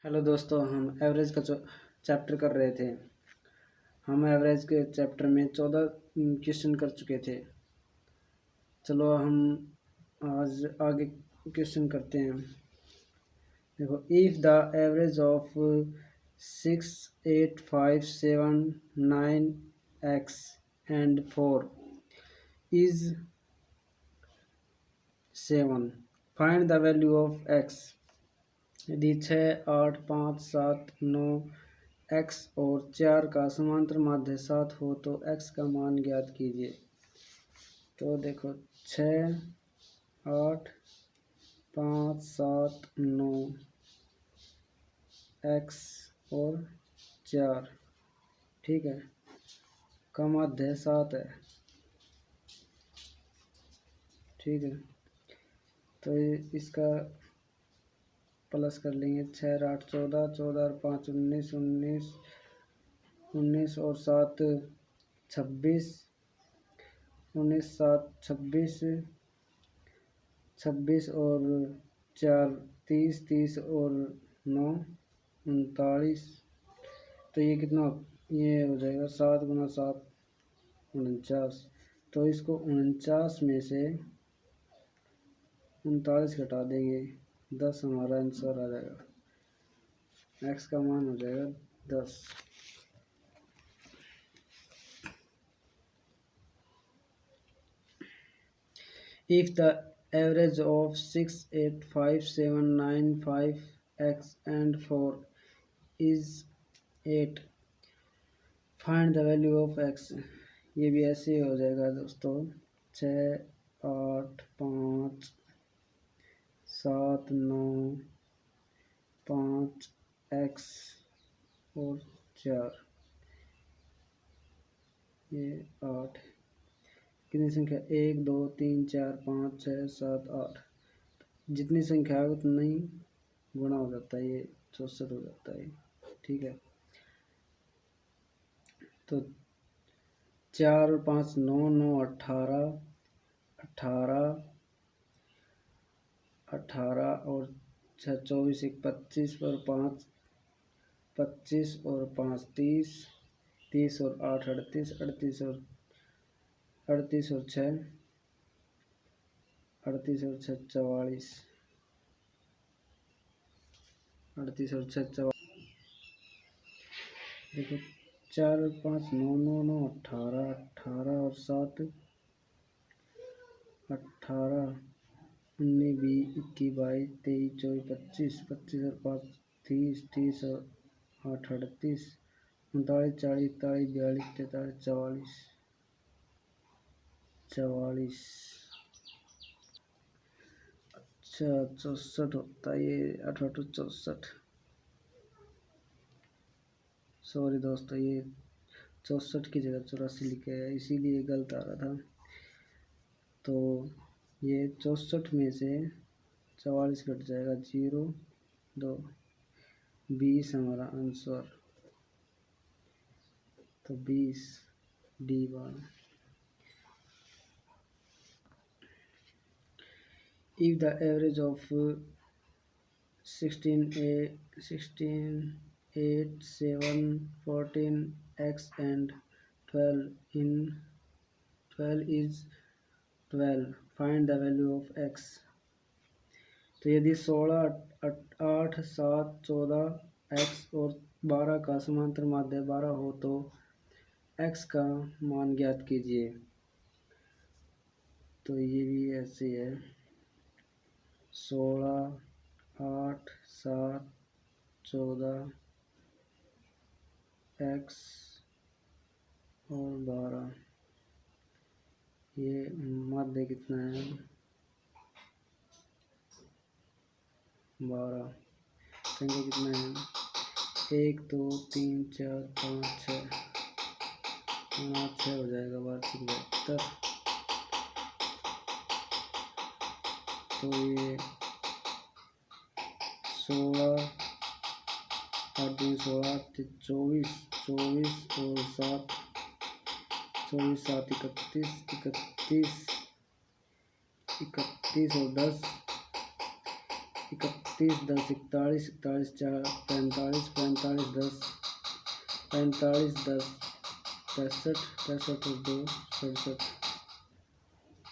Hello दोस्तों, हम average का चैप्टर कर रहे थे। हम एवरेज के चैप्टर में 14 क्वेश्चन कर चुके थे। चलो हम आज आगे क्वेश्चन करते हैं। देखो, if the average of 6, 8, 5, 7, 9 x and 4 is 7, find the value of x। यदि 6, 8, 5, 7, 9 x और 4 का समांतर माध्य 7 हो तो x का मान ज्ञात कीजिए। तो देखो, 6, 8, 5, 7, 9 x और 4, ठीक है, का माध्य 7 है, ठीक है। तो इसका प्लस कर लेंगे। 6, 8, 14, 14 और 5, 19, 19, 19 और 7, 26, 19, 7, 26, 26 और 4, 30, 30 और 9, 39। तो ये कितना, ये हो जाएगा 7 गुना 7, 49। तो इसको 49 में से 39 घटा देंगे, 10 हमारा आंसर आ जाएगा। x का मान हो जाएगा 10। If the average of 6, 8, 5, 7, 9, 5 x and 4 is 8, find the value of x। ये भी ऐसे ही हो जाएगा दोस्तों। 6, 8, 5, 7, 9, 5 x और 4, ये 8, कितनी संख्या, 1, 2, 3, 4, 5, 6, 7, 8। जितनी संख्या है उतना ही गुणा हो जाता है, ये 64 हो जाता है, ठीक है। तो 4 और 5 9, 9 18, 18, 18 और 6 24, 1 25 और 5 25 और 5 30, 30 और 8 38, 38 और 38 और 6 38 और 6 44, 38 और 6 44। देखो, 4 और 5 9, 9, 9 18, 18 और 7 18, 19, 20, 21, 22, 23, 24, 25, 25 और 5 30, 30 और 8 38, 39, 40, 41, 42, 43, 44, 44। अच्छा, 64 होता है ये, 8 8 64। सॉरी दोस्तों, ये 64 की जगह 84 लिखे है, इसीलिए गलत आ रहा था। तो ये 64 में से 44 कट जाएगा, 0 2, 20 हमारा आंसर। तो 20 D bar. If the average of 16, 8, 7, 14 x and 12 in 12 is 12, find the value of x। तो यदि 16, 8, 7, 14 x और 12 का समांतर माध्य 12 हो तो x का मान ज्ञात कीजिए। तो ये भी ऐसे है, 16, 8, 7, 14 x और 12, ये माध्य कितना है, 12। संख्या कितना है, 1, 2, 3, 4, 5, 6, 6 हो जाएगा, वार्षिक 72। तो ये 16, 8 दूनी 16, 24, 24 और 7, 24, 7 31, 31, 31 और 10, 31 10 41 41 4 45 45 10 45 10 65 65 और 2 67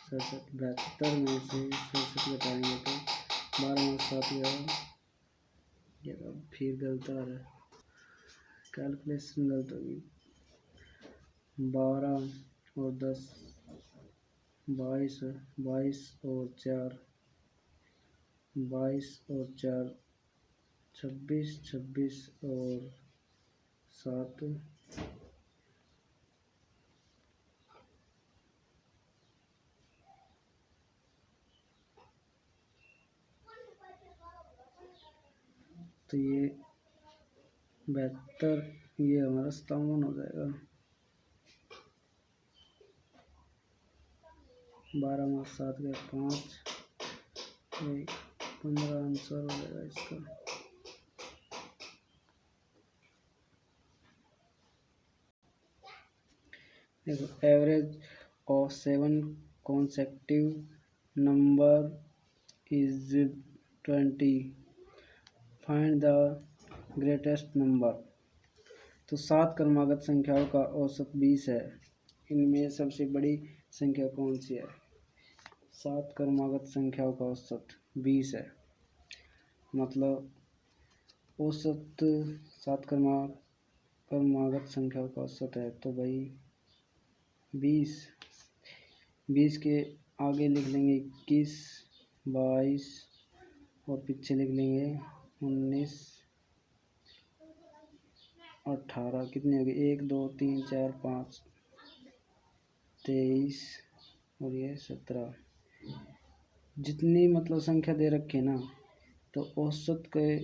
67 72 में से 67 घटाएंगे तो 12 और 7 ये फिर गलत आ रहा है, कैलकुलेशन गलत होगी। 12 और 10 22 22 और 4 22 और 4 26 26 और 7 तो ये 72, ये हमारा 57 हो जाएगा। 12 में 7 गए 5, 15 आंसर हो जाएगा इसका। देखो, average of 7 consecutive number is 20, find the greatest number. तो 7 क्रमागत संख्याओं का औसत 20 है, इनमें सबसे बड़ी संख्या कौन सी है? 7 क्रमागत संख्याओं का औसत 20 है, मतलब औसत 7 क्रमागत संख्याओं का औसत है तो भाई 20 के आगे लिख लेंगे 21 22 और पीछे लिख लेंगे 19 18, कितनी होगी 1 2 3 4 5 23 और ये 17। जितनी मतलब संख्या दे रखी है ना, तो औसत के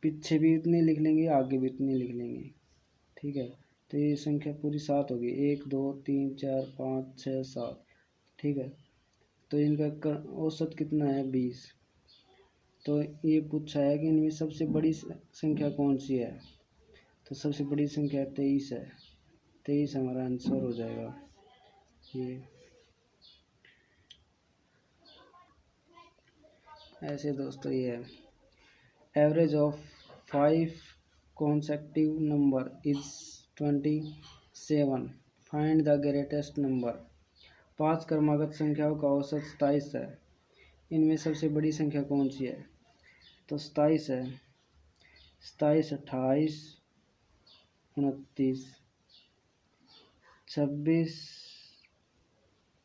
पीछे भी इतनी लिख लेंगे, आगे भी इतनी लिख लेंगे, ठीक है। तो ये संख्या पूरी 7 होगी, 1 2 3 4 5 6 7, ठीक है। तो इनका औसत कितना है 20। तो ये पूछा है कि इनमें सबसे बड़ी संख्या कौन सी है, तो सबसे बड़ी संख्या 23 है, 23 हमारा आंसर हो जाएगा। ये ऐसे दोस्तों ये है, average of 5 consecutive number is 27, find the greatest number. 5 क्रमागत संख्याओं का औसत 27 है, इनमें सबसे बड़ी संख्या कौन सी है? तो 27 है, 27 28 29 26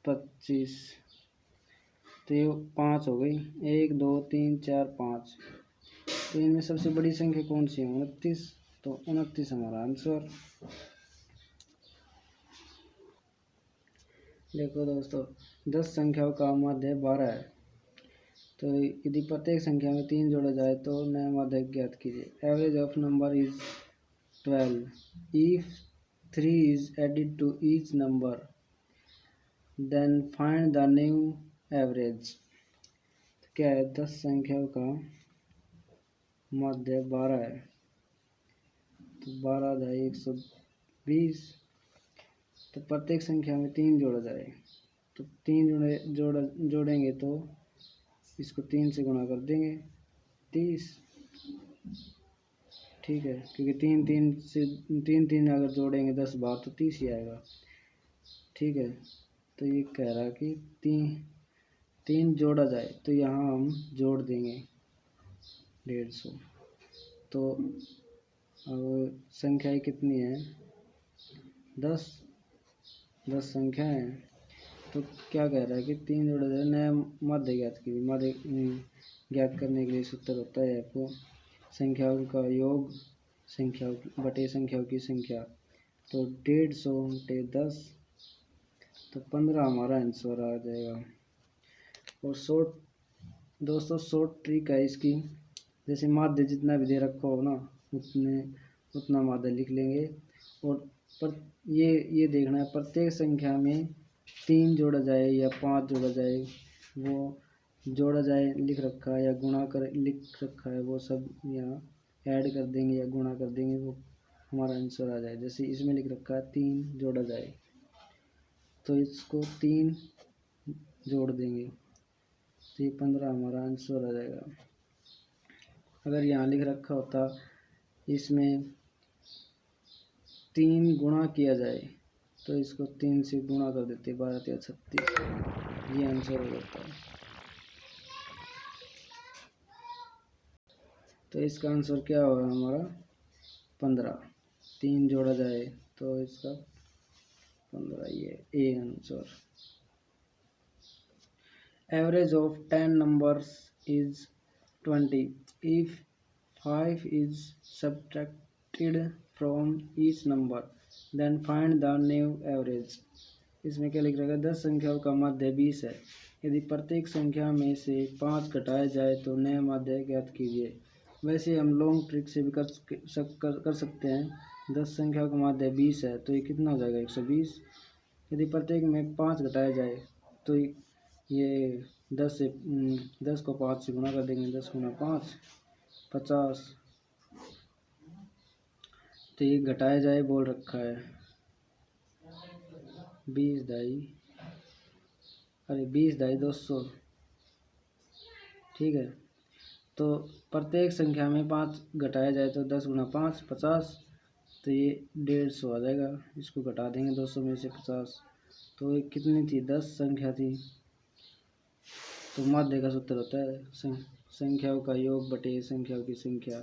25, तो ये 5 हो गई, 1 2 3 4 5। तो इनमें सबसे बड़ी संख्या कौन सी है? 29, तो 29 हमारा आंसर। देखो दोस्तों, 10 संख्याओं का माध्य 12 है, तो यदि प्रत्येक संख्या में 3 जोड़ा जाए तो नया माध्य ज्ञात कीजिए। Average of number is 12, if 3 is added to each number then find the new average। क्या है? 10 संख्याओं का माध्य 12 है, तो 12 120, तो प्रत्येक संख्या में 3 जोड़ा जाए, तो 3 जोड़ेंगे तो इसको 3 से गुणा कर देंगे 30, ठीक है, क्योंकि 3 अगर जोड़ेंगे 10 बार तो 30 ही आएगा, ठीक है। तो ये कह रहा कि 3 जोड़ा जाए, तो यहाँ हम जोड़ देंगे 150। तो अब संख्याएं कितनी है? 10 संख्या है, तो क्या कह रहा है कि 3 जोड़ा जाए, नया माध्य ज्ञात कीजिए। माध्य ज्ञात करने के लिए सूत्र होता है आपको संख्याओं का योग संख्याओं बटे संख्याओं की संख्या। तो 150 बटे 10, तो 15 हमारा आंसर आ जाएगा। और शॉर्ट ट्रिक है इसकी, जैसे माध्य जितना भी दे रखा हो ना, उतना माध्य लिख लेंगे। और पर ये देखना है प्रत्येक संख्या में 3 जोड़ा जाए या 5 जोड़ा जाए, वो जोड़ा जाए लिख रखा है या गुणा कर लिख रखा है, वो सब यहाँ ऐड कर देंगे या गुणा कर देंगे, वो हमारा आंसर आ जाए। जैसे इसमें लिख रखा है 3 जोड़ा जाए, तो इसको 3 जोड़ देंगे, तो ये 15 हमारा आंसर आ जाएगा। अगर यहाँ लिख रखा होता इसमें 3 गुणा किया जाए तो इसको 3 से गुणा कर देते, 12 या 36, ये आंसर हो जाता है। तो इसका आंसर क्या होगा हमारा 15, 3 जोड़ा जाए तो इसका 15, ये A answer. Average of 10 numbers is 20 if 5 is subtracted from each number then find the new average। इसमें क्या लिख रखा है, 10 संख्याओं का माध्य 20 है, यदि प्रत्येक संख्या में से 5 घटाया जाए तो नया माध्य ज्ञात कीजिए। वैसे हम लॉन्ग ट्रिक से भी कर सकते हैं। 10 संख्याओं का माध्य 20 है तो ये कितना हो जाएगा 120। यदि प्रत्येक में 5 घटाया जाए तो ये 10 को 5 से गुणा कर देंगे, 10 गुना 5 50। तो ये घटाया जाए बोल रखा है 20 दाई 200, ठीक है। तो प्रत्येक संख्या में 5 घटाया जाए तो 10 गुना 5 50, तो ये 150 आ जाएगा। इसको घटा देंगे 200 में से 50, तो ये कितनी थी 10 संख्या थी। तो माध्य का सूत्र होता है संख्याओं का योग बटे संख्याओं की संख्या,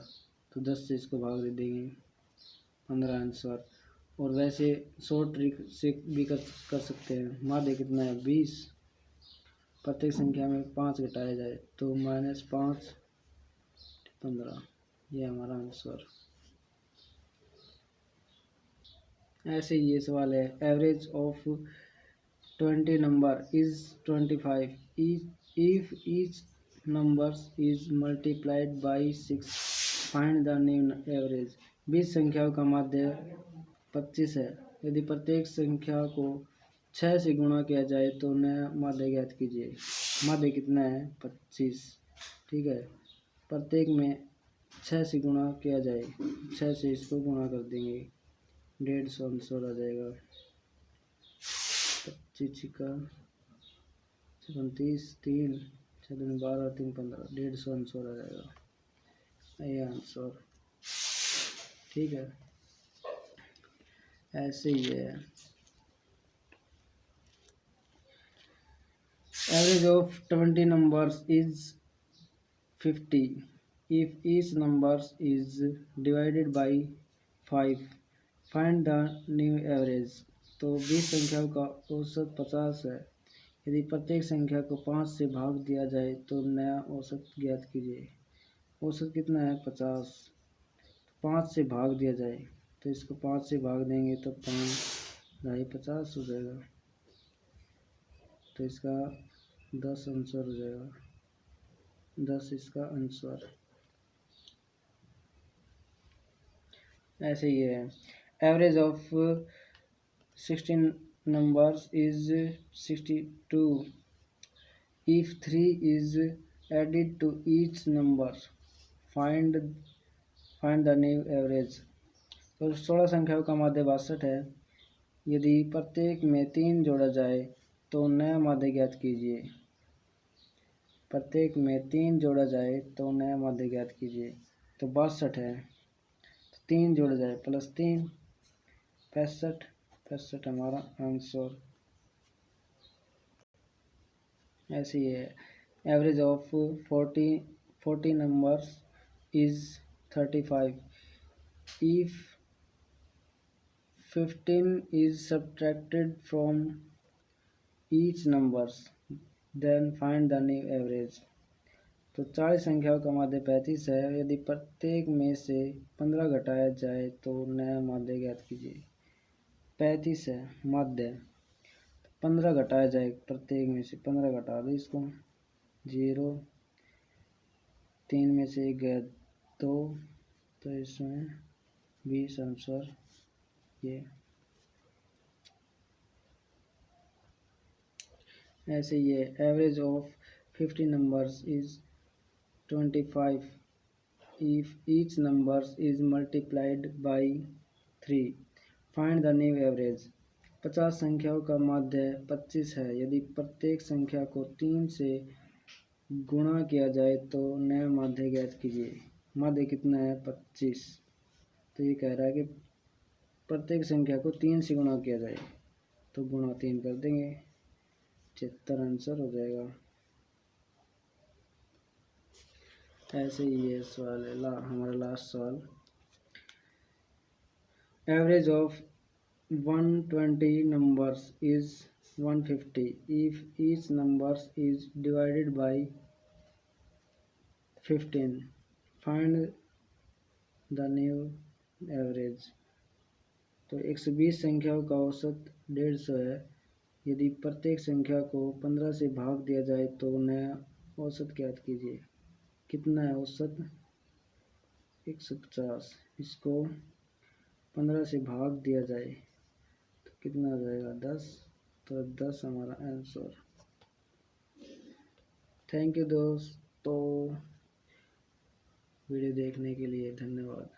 तो 10 से इसको भाग दे देंगे, 15 आंसर। और वैसे शॉर्ट ट्रिक से भी कर सकते हैं। माध्य कितना है 20, प्रत्येक संख्या में 5 घटाया जाए तो -5 15, ये हमारा आंसर। ऐसे ये सवाल है, average of 20 number is 25 if each number is multiplied by 6 find the new average. 20 संख्याओं का माध्य 25 है, यदि प्रत्येक संख्या को 6 से गुणा किया जाए तो नया माध्य ज्ञात कीजिए। माध्य कितना है 25, ठीक है। प्रत्येक में 6 से गुणा किया जाए, 6 से इसको गुणा कर देंगे, 150 आंसर आ जाएगा। 25 का 37, 3 6 12 3 15, 150 आंसर आ जाएगा, ये आंसर, ठीक है। ऐसे ही है। Average of 20 numbers is 50 if each numbers is divided by 5 find the new average. तो 20 संख्याओं का औसत 50 है, यदि प्रत्येक संख्या को 5 से भाग दिया जाए तो नया औसत ज्ञात कीजिए। औसत कितना है 50, 5 से भाग दिया जाए तो इसको 5 से भाग देंगे तो 5 ढाई 50 हो जाएगा, तो इसका 10 आंसर हो जाएगा, 10 इसका आंसर। ऐसे ही है। Average of 16 numbers is 62 if 3 is added to each number find the new average। तो 16 संख्याओं का माध्य 62 है, यदि प्रत्येक में 3 जोड़ा जाए तो नया माध्य ज्ञात कीजिए। प्रत्येक में 3 जोड़ा जाए तो नया माध्य ज्ञात कीजिए। तो 62 है, तो 3 जोड़ा जाए +3 65 हमारा आंसर। ऐसे ही है। Average of 40 numbers is 35 if 15 is subtracted from each numbers then find the new average. तो 40 संख्याओं का माध्य 35 है, यदि प्रत्येक में से 15 घटाया जाए तो नया माध्य ज्ञात कीजिए। 35 है माध्य, 15 घटाया जाए, प्रत्येक में से 15 घटा दो इसको, 0 3 में से 1 गया 2, तो इसमें 20 आंसर। ये ऐसे ये average of 50 numbers is 25 if each numbers is multiplied by 3 find the new average. 50 संख्याओं का माध्य 25 है, यदि प्रत्येक संख्या को 3 से गुणा किया जाए तो नया माध्य ज्ञात कीजिए। माध्य कितना है? 25। तो ये कह रहा है कि प्रत्येक संख्या को 3 से गुणा किया जाए, तो गुणा 3 कर देंगे, 76 आंसर हो जाएगा। ऐसे ही ये सवाल है हमारा लास्ट सवाल। Average of 120 numbers is 150 if each number is divided by 15. Find the new average. तो 120 संख्याओं का औसत 150 है। यदि प्रत्येक संख्या को 15 से भाग दिया जाए तो नया औसत ज्ञात कीजिए। कितना है औसत? 150। इसको 15 से भाग दिया जाए तो कितना आ जाएगा? 10। तो 10 हमारा आंसर। थैंक यू दोस्तों, वीडियो देखने के लिए धन्यवाद।